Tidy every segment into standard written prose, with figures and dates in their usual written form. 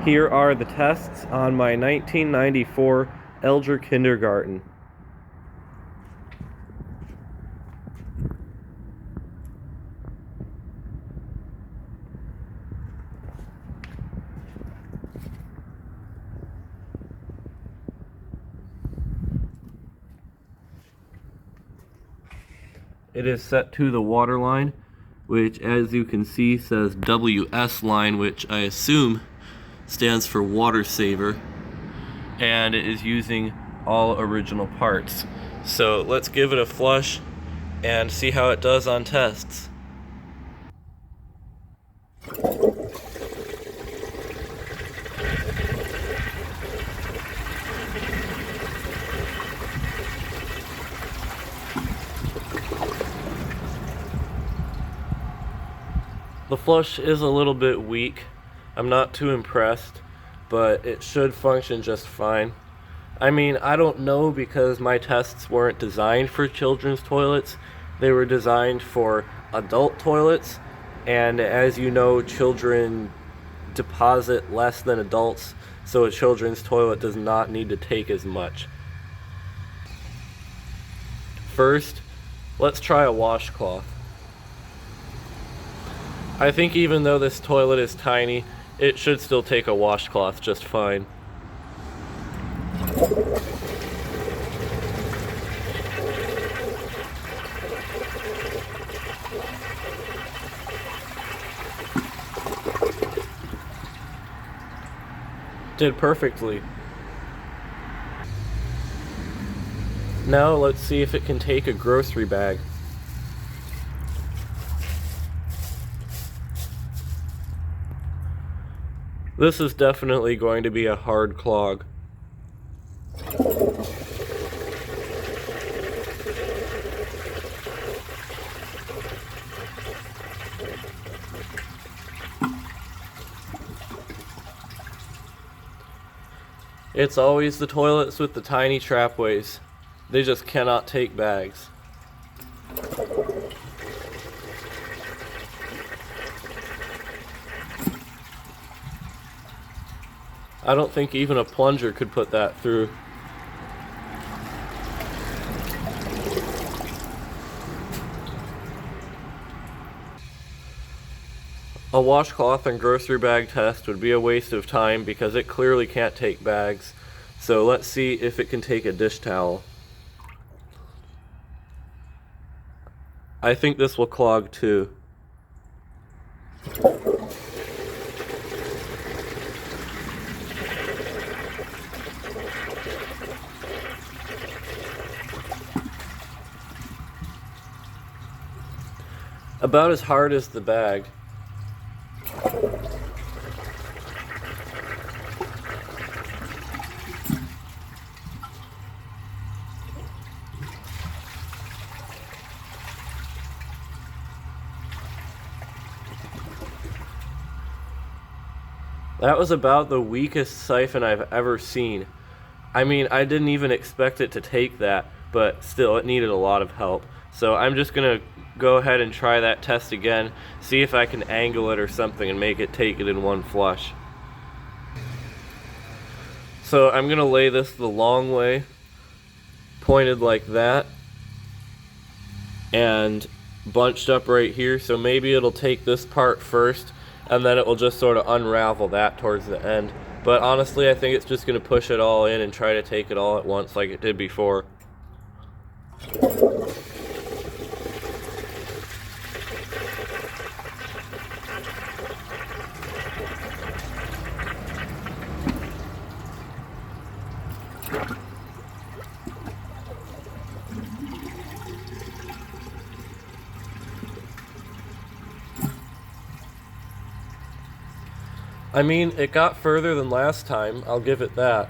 Here are the tests on my 1994 Eljer kindergarten. It is set to the water line, which as you can see says WS line, which I assume stands for water saver, and it is using all original parts. So let's give it a flush and see how it does on tests. The flush is a little bit weak. I'm not too impressed, but it should function just fine. I mean, I don't know, because my tests weren't designed for children's toilets. They were designed for adult toilets, and as you know, children deposit less than adults, so a children's toilet does not need to take as much. First, let's try a washcloth. I think even though this toilet is tiny, it should still take a washcloth just fine. Did perfectly. Now let's see if it can take a grocery bag. This is definitely going to be a hard clog. It's always the toilets with the tiny trapways. They just cannot take bags. I don't think even a plunger could put that through. A washcloth and grocery bag test would be a waste of time because it clearly can't take bags. So let's see if it can take a dish towel. I think this will clog too. About as hard as the bag. That was about the weakest siphon I've ever seen. I mean, I didn't even expect it to take that, but still, it needed a lot of help. So I'm just gonna go ahead and try that test again, see if I can angle it or something and make it take it in one flush. So I'm gonna lay this the long way, pointed like that, and bunched up right here, so maybe it'll take this part first, and then it will just sort of unravel that towards the end. But honestly, I think it's just gonna push it all in and try to take it all at once like it did before. I mean, it got further than last time, I'll give it that.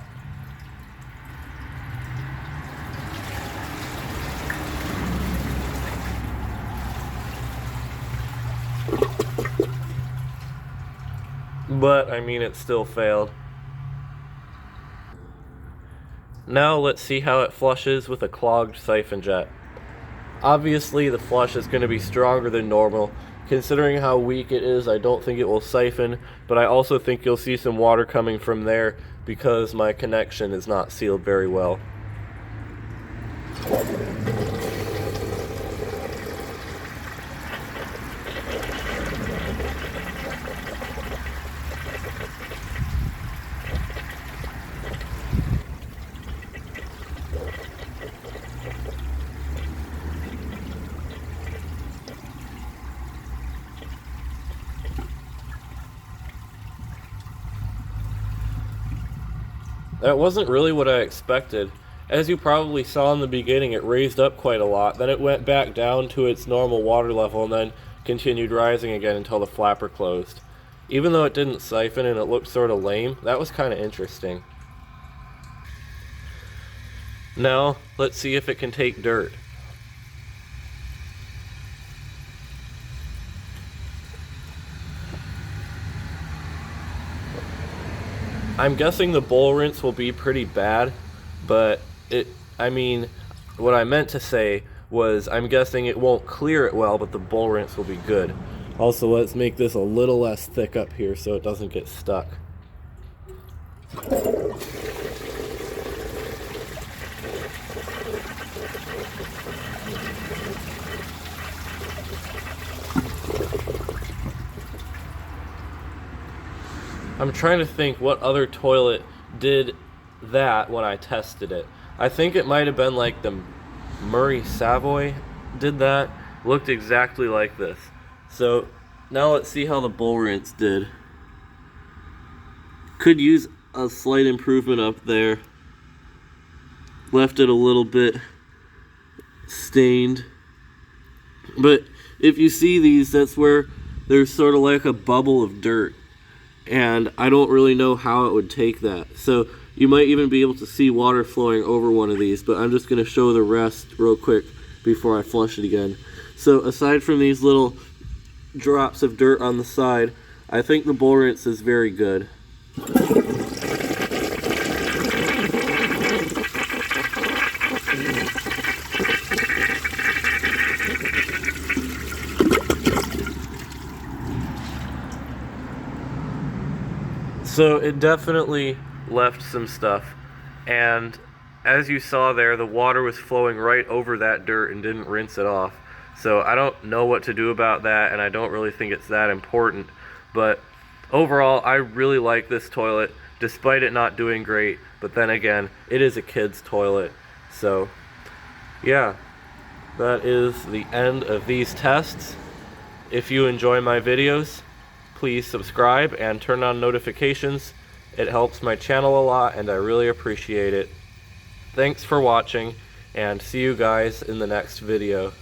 But, I mean, it still failed. Now let's see how it flushes with a clogged siphon jet. Obviously the flush is going to be stronger than normal Considering how weak it is, I don't think it will siphon, but I also think you'll see some water coming from there because my connection is not sealed very well. That wasn't really what I expected. As you probably saw in the beginning, it raised up quite a lot, then it went back down to its normal water level and then continued rising again until the flapper closed. Even though it didn't siphon and it looked sort of lame, that was kind of interesting. Now, let's see if it can take dirt. I'm guessing the bowl rinse will be pretty bad, but what I meant to say was I'm guessing it won't clear it well, but the bowl rinse will be good. Also, let's make this a little less thick up here so it doesn't get stuck. I'm trying to think what other toilet did that when I tested it. I think it might have been like the Murray Savoy did that. Looked exactly like this. So now let's see how the bowl rinse did. Could use a slight improvement up there. Left it a little bit stained. But if you see these, that's where there's sort of like a bubble of dirt. And I don't really know how it would take that. So you might even be able to see water flowing over one of these, but I'm just going to show the rest real quick before I flush it again. So aside from these little drops of dirt on the side, I think the bowl rinse is very good. So it definitely left some stuff, and as you saw there, the water was flowing right over that dirt and didn't rinse it off. So I don't know what to do about that, and I don't really think it's that important. But overall, I really like this toilet, despite it not doing great. But then again, it is a kid's toilet. So yeah, that is the end of these tests. If you enjoy my videos, please subscribe and turn on notifications. It helps my channel a lot and I really appreciate it. Thanks for watching and see you guys in the next video.